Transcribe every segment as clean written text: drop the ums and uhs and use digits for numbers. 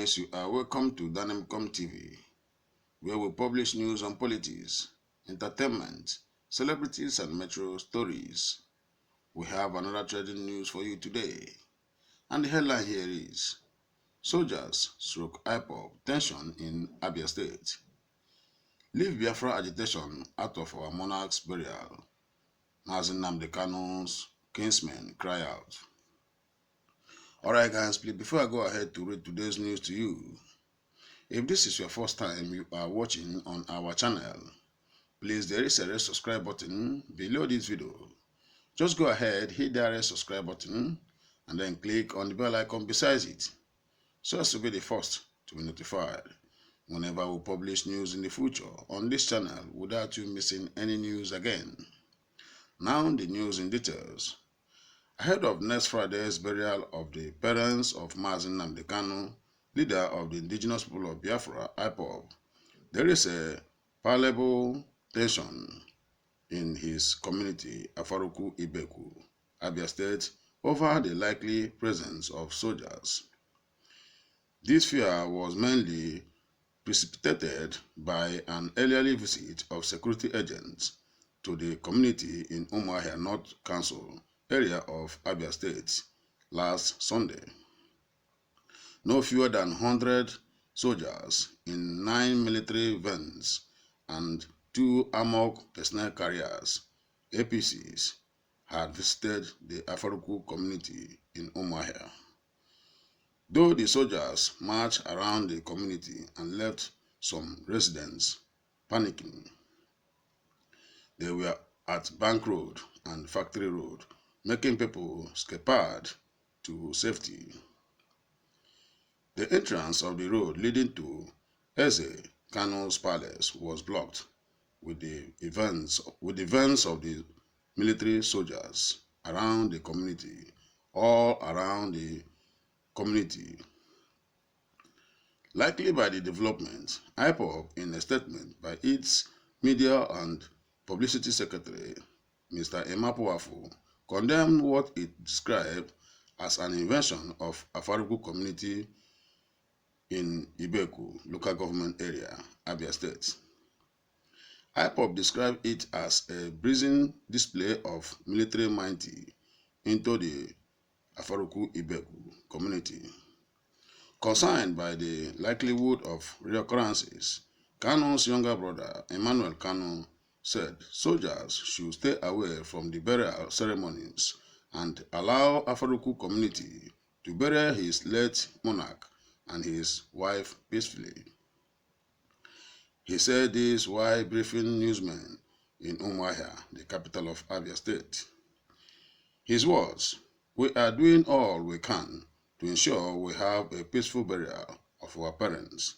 Nice, you are welcome to Dynamicom TV, where we publish news on politics, entertainment, celebrities, and metro stories. We have another trending news for you today, and the headline here is Soldiers stroke IPOB tension in Abia State. Leave Biafra agitation out of our monarch's burial. Mazi Kanu's Kinsmen cry out. Alright guys, please, before I go ahead to read today's news to you, if this is your first time you are watching on our channel, please there is a red subscribe button below this video. Just go ahead, hit that red subscribe button and then click on the bell icon beside it so as to be the first to be notified whenever we publish news in the future on this channel without you missing any news again. Now the news in details. Ahead of next Friday's burial of the parents of Mazi Kanu, leader of the indigenous people of Biafra, IPOB, there is a palpable tension in his community, Afaruku Ibeku, Abia State, over the likely presence of soldiers. This fear was mainly precipitated by an earlier visit of security agents to the community in Umuahia North Council area of Abia State last Sunday. No fewer than 100 soldiers in 9 military vans and 2 armored personnel carriers, APCs, had visited the Afaruku community in Umuahia. Though the soldiers marched around the community and left some residents panicking, they were at Bank Road and Factory Road, making people scattered to safety. The entrance of the road leading to Eze Kanu's palace was blocked with the vans of the military soldiers around the community, all around the community. Likely by the development, IPOB, in a statement by its media and publicity secretary, Mr. Emapuafu, condemned what it described as an invention of Afaruku community in Ibeku local government area, Abia State. IPOB described it as a brazen display of military mighty into the Afaruku Ibeku community. Concerned by the likelihood of reoccurrences, Kanu's younger brother, Emmanuel Kanu, said soldiers should stay away from the burial ceremonies and allow Afaruku community to bury his late monarch and his wife peacefully. He said this while briefing newsmen in Umuahia, the capital of Abia State. His words, "We are doing all we can to ensure we have a peaceful burial of our parents."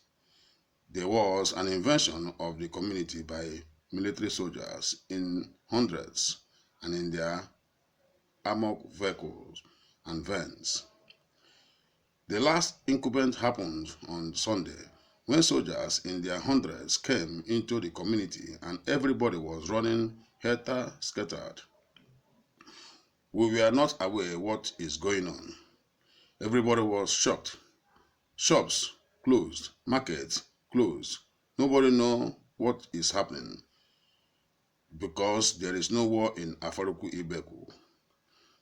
There was an invention of the community by military soldiers in hundreds and in their armored vehicles and vans. The last incident happened on Sunday when soldiers in their hundreds came into the community and everybody was running helter-skelter. We were not aware what is going on. Everybody was shocked. Shops closed, markets closed. Nobody knows what is happening because there is no war in Afaruku Ibeku.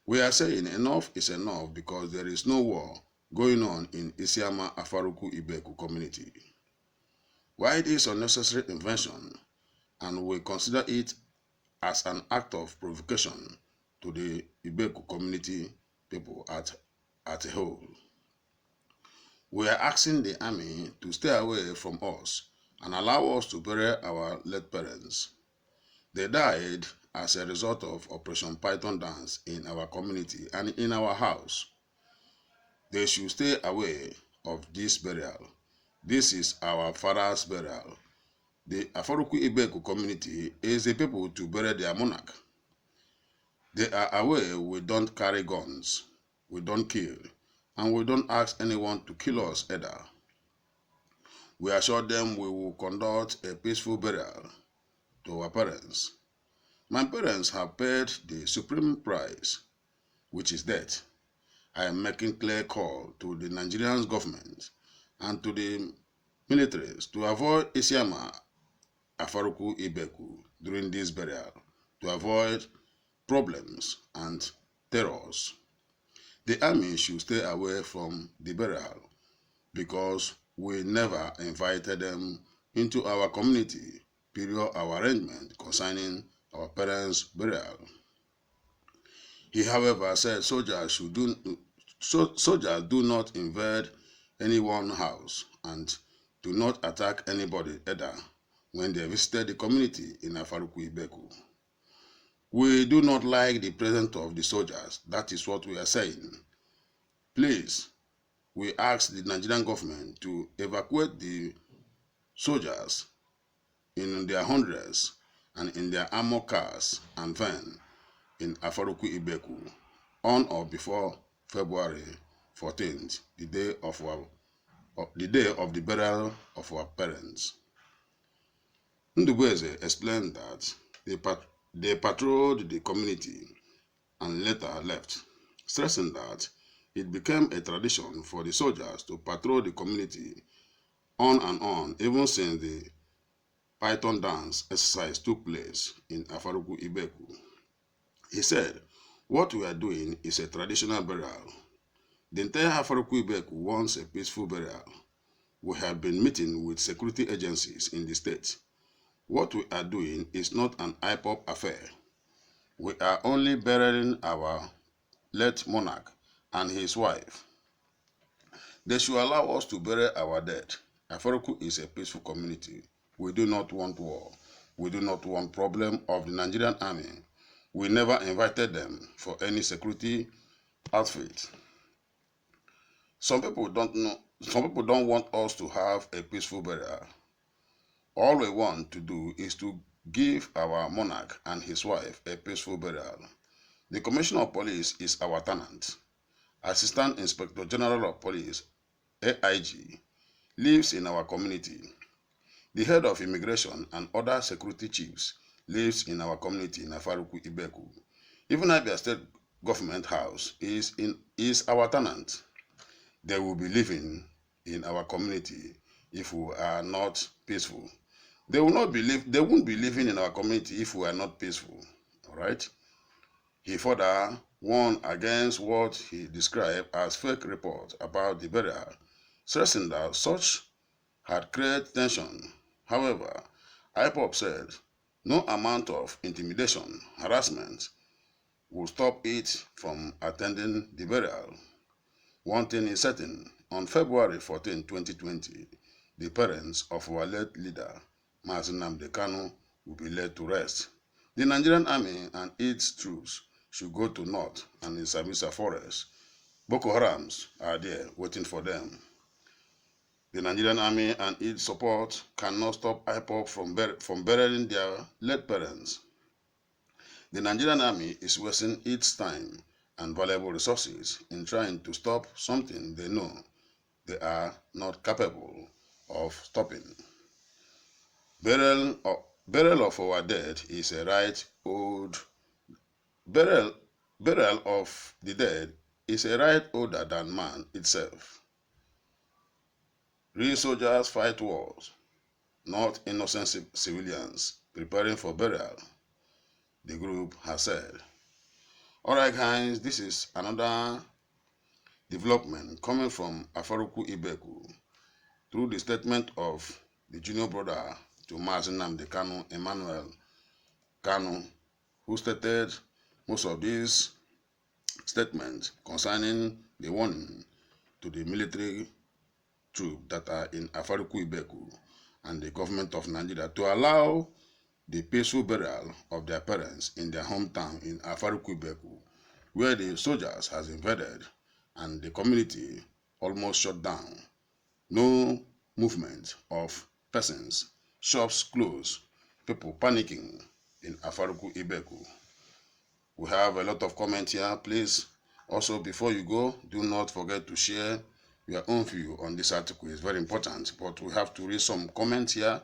We are saying enough is enough because there is no war going on in Isiama Afaruku Ibeku community. Why this unnecessary invention? And we consider it as an act of provocation to the Ibeku community people at a whole. We are asking the army to stay away from us and allow us to bury our late parents. They died as a result of Operation Python dance in our community and in our house. They should stay away of this burial. This is our father's burial. The Afaruku Ibeku community is the people to bury their monarch. They are aware we don't carry guns, we don't kill, and we don't ask anyone to kill us either. We assure them we will conduct a peaceful burial to our parents. My parents have paid the supreme price, which is death. I am making clear call to the Nigerian government and to the militaries to avoid Isiama Afaruku Ibeku during this burial, to avoid problems and terrors. The army should stay away from the burial because we never invited them into our community period our arrangement concerning our parents' burial. He, however, said soldiers do not invade anyone's house and do not attack anybody either when they visited the community in Afaruku Ibeku. We do not like the presence of the soldiers. That is what we are saying. Please, we ask the Nigerian government to evacuate the soldiers in their hundreds and in their armored cars and vans in Afaruku Ibeku on or before February 14th, the day of the burial of our parents. Ndubeze explained that they patrolled the community and later left, stressing that it became a tradition for the soldiers to patrol the community on and on, even since the Python dance exercise took place in Afaruku Ibeku. He said, "What we are doing is a traditional burial. The entire Afaruku Ibeku wants a peaceful burial. We have been meeting with security agencies in the state. What we are doing is not an IPOB affair. We are only burying our late monarch and his wife. They should allow us to bury our dead. Afaruku is a peaceful community. We do not want war. We do not want problem of the Nigerian army. We never invited them for any security outfit. Some people don't want us to have a peaceful burial. All we want to do is to give our monarch and his wife a peaceful burial. The Commissioner of Police is our tenant. Assistant Inspector General of Police, AIG, lives in our community. The head of immigration and other security chiefs lives in our community in Afaruku Ibeku. Even Abia State Government House is our tenant. They will be living in our community if we are not peaceful. They won't be living in our community if we are not peaceful. All right? He further warned against what he described as fake reports about the burial, stressing that such had created tension. However, IPOB said no amount of intimidation, harassment will stop it from attending the burial. One thing is certain, on February 14, 2020, the parents of our late leader, Kanu, will be laid to rest. The Nigerian army and its troops should go to North and in Sambisa forest. Boko Harams are there waiting for them. The Nigerian army and its support cannot stop IPOB from burying their late parents. The Nigerian army is wasting its time and valuable resources in trying to stop something they know they are not capable of stopping. Burial of our dead is a right burial of the dead is a right older than man itself. Real soldiers fight wars, not innocent civilians preparing for burial, the group has said. Alright guys, this is another development coming from Afaruku Ibeku through the statement of the junior brother to Nnamdi Kanu, Emmanuel Kanu, who stated most of these statements concerning the warning to the military troops that are in Afaruku Ibeku and the government of Nigeria to allow the peaceful burial of their parents in their hometown in Afaruku Ibeku, where the soldiers has invaded and the community almost shut down. No movement of persons, shops closed, people panicking in Afaruku Ibeku. We have a lot of comments here. Please, also before you go, do not forget to share your own view on this article. It's very important, but we have to read some comments here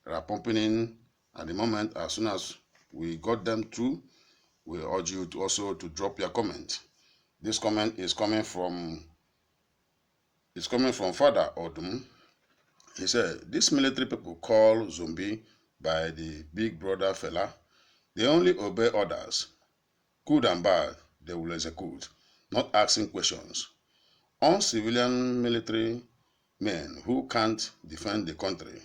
that are pumping in at the moment. As soon as we got them through, we urge you to also to drop your comment. This comment is coming from Father Odum. He said, these military people call zombie by the big brother fella. They only obey orders. Good and bad, they will execute, not asking questions. On civilian military men who can't defend the country,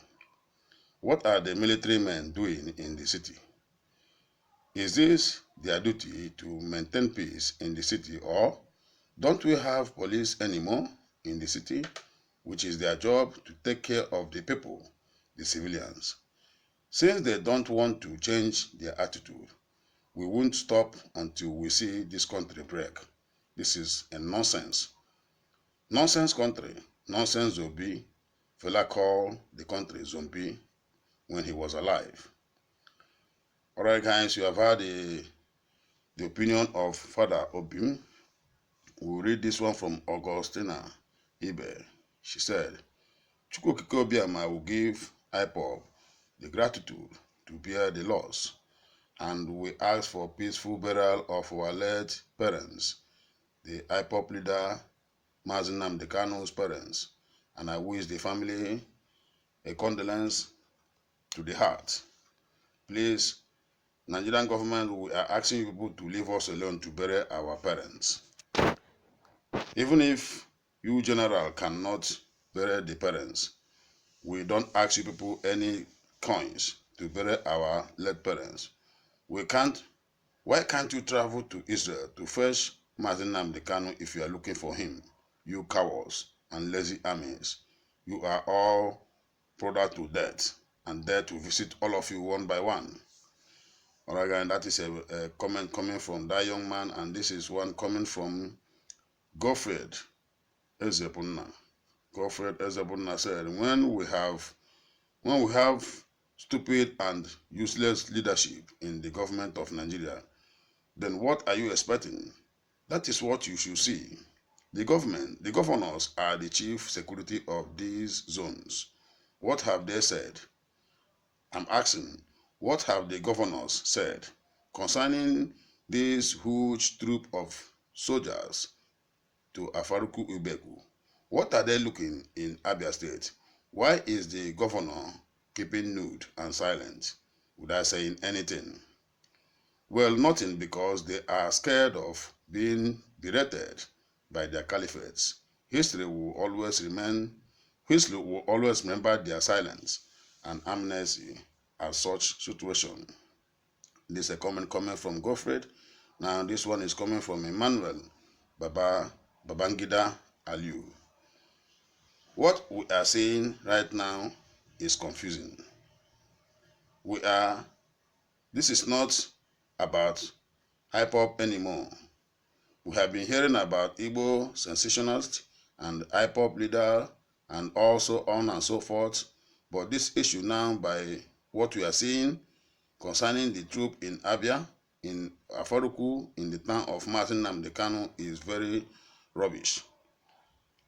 what are the military men doing in the city? Is this their duty to maintain peace in the city, or don't we have police anymore in the city, which is their job to take care of the people, the civilians? Since they don't want to change their attitude, we won't stop until we see this country break. This is a nonsense. Nonsense country, nonsense zombie. Fela called the country zombie when he was alive. Alright guys, you have heard the opinion of Father Obim. We'll read this one from Augustina Ibe. She said, Chukwu Okike Obiama will give IPOB the gratitude to bear the loss, and we ask for peaceful burial of our late parents, the IPOB leader Mazi Nnamdi Kanu's parents, and I wish the family a condolence to the heart. Please, Nigerian government, we are asking you people to leave us alone to bury our parents. Even if you general cannot bury the parents, we don't ask you people any coins to bury our late parents. Why can't you travel to Israel to fetch Mazi Nnamdi Kanu if you are looking for him? You cowards and lazy armies. You are all product to death, and death will visit all of you one by one. Alright guys, that is a comment coming from that young man, and this is one coming from Godfred Ezebunna. Godfred Ezebunna said, when we have stupid and useless leadership in the government of Nigeria, then what are you expecting? That is what you should see. The governors are the chief security of these zones. What have they said? I'm asking, what have the governors said concerning this huge troop of soldiers to Afaruku Ubegu? What are they looking in Abia State? Why is the governor keeping nude and silent without saying anything? Well, nothing, because they are scared of being berated by their caliphates. History will always remember their silence and amnesty at such situation. This is a comment coming from Godfred. Now this one is coming from Emmanuel Babangida Aliu. What we are seeing right now is confusing. This is not about IPOB anymore. We have been hearing about Igbo sensationalists and IPOB leader and also on and so forth. But this issue now, by what we are seeing concerning the troop in Abia, in Afaruku, in the town of Mazi Nnamdi Kanu, is very rubbish.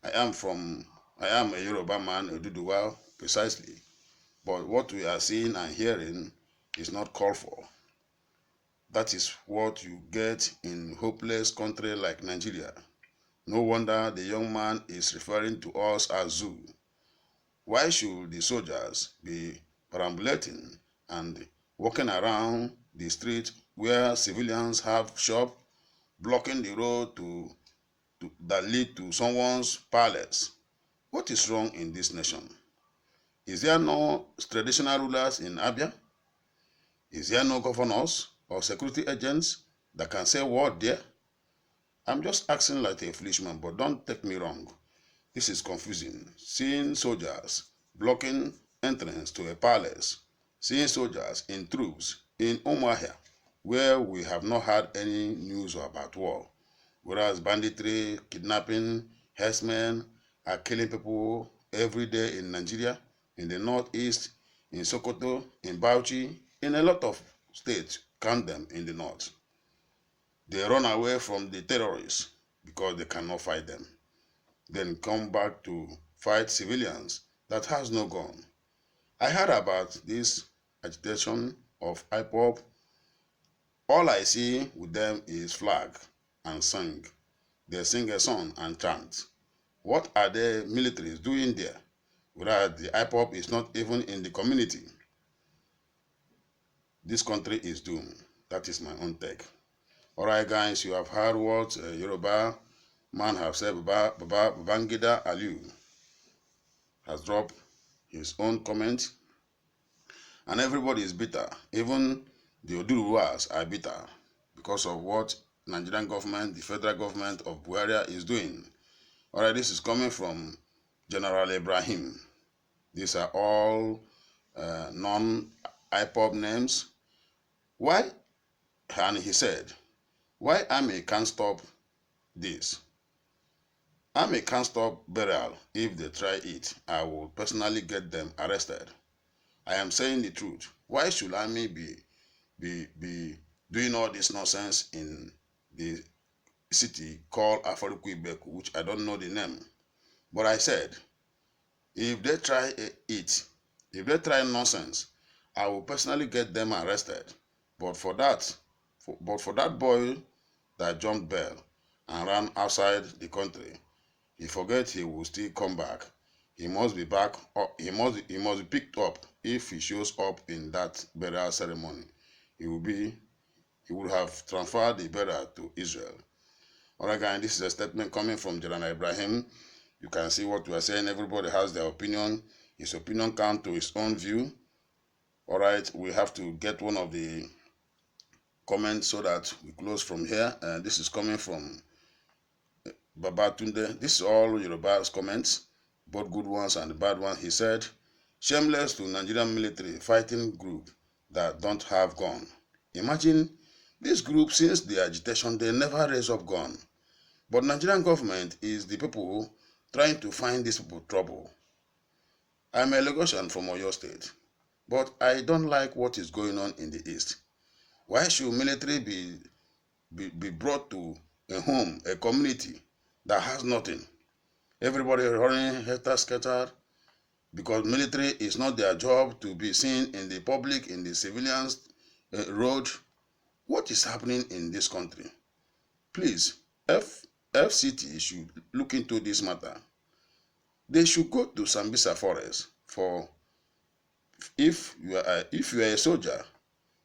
I am a Yoruba man, a Duduwa, precisely. But what we are seeing and hearing is not called for. That is what you get in hopeless country like Nigeria. No wonder the young man is referring to us as zoo. Why should the soldiers be perambulating and walking around the street where civilians have shop, blocking the road that lead to someone's palace? What is wrong in this nation? Is there no traditional rulers in Abia? Is there no governors or security agents that can say a word there? I'm just asking like a foolish man, but don't take me wrong. This is confusing. Seeing soldiers blocking entrance to a palace, seeing soldiers in troops in Umuahia, where we have not had any news about war, whereas banditry, kidnapping, herdsmen are killing people every day in Nigeria, in the northeast, in Sokoto, in Bauchi, in a lot of states, count them in the north. They run away from the terrorists because they cannot fight them. Then come back to fight civilians that has no gun. I heard about this agitation of IPOB. All I see with them is flag and sing. They sing a song and chant. What are the militaries doing there? whereas the IPOB is not even in the community. This country is doomed. That is my own take. Alright guys, you have heard what Yoruba man have said. Babangida Aliu has dropped his own comment, and everybody is bitter. Even the Oduruwas are bitter because of what Nigerian government, the federal government of Buhari is doing. Alright, this is coming from General Ibrahim. These are all non-IPOB names. Why? And he said, why Army can't stop this? Army can't stop burial. If they try it, I will personally get them arrested. I am saying the truth. Why should Army be doing all this nonsense in the city called Afarukuibeku, which I don't know the name? But I said, if they try it, if they try nonsense, I will personally get them arrested. But for that boy that jumped bail and ran outside the country, he forget he will still come back. He must be back. He must be picked up. If he shows up in that burial ceremony, he will have transferred the burial to Israel. Alright guys, this is a statement coming from General Ibrahim. You can see what we are saying. Everybody has their opinion. His opinion comes to his own view. Alright, we have to get one of the comments so that we close from here. This is coming from Babatunde. This is all Yoruba's comments, both good ones and the bad ones. He said, shameless to Nigerian military fighting group that don't have gun. Imagine this group, since the agitation, they never raise up gun. But Nigerian government is the people trying to find these people trouble. I'm a Lagosian from Oyo State, but I don't like what is going on in the East. Why should military be brought to a home, a community that has nothing? Everybody running helter-skelter because military is not their job to be seen in the public, in the civilians' road. What is happening in this country? Please, FCT should look into this matter. They should go to Sambisa Forest for, if you are a soldier,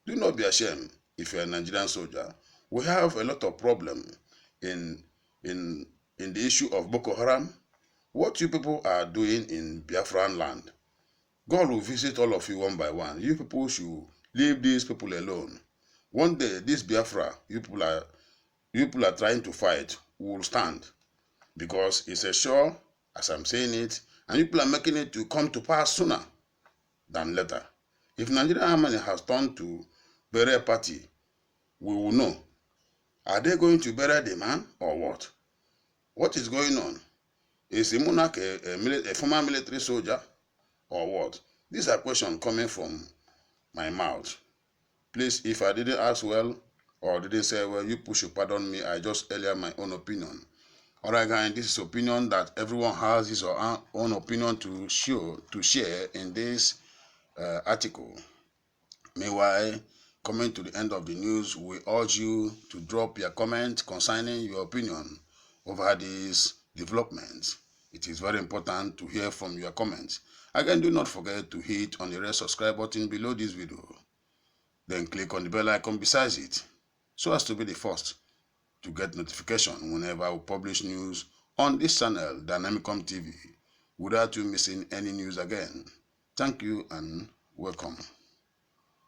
do not be ashamed if you are a Nigerian soldier. We have a lot of problem in the issue of Boko Haram. What you people are doing in Biafran land, God will visit all of you one by one. You people should leave these people alone. One day, this Biafra you people are trying to fight will stand, because it's a sure, as I'm saying it, and you people are making it to come to pass sooner than later. If Nigerian army has turned to burial party, we will know. Are they going to bury the man or what? What is going on? Is the monarch a former military soldier or what? These are questions coming from my mouth. Please, if I didn't ask well or didn't say well, you people should pardon me. I just earlier my own opinion. Alright guys, this is opinion that everyone has his own opinion to share in this article. Meanwhile, coming to the end of the news, we urge you to drop your comment concerning your opinion over these developments. It is very important to hear from your comments. Again, do not forget to hit on the red subscribe button below this video. Then click on the bell icon beside it, so as to be the first to get notification whenever we publish news on this channel, Dynamicom TV, without you missing any news again. Thank you and welcome.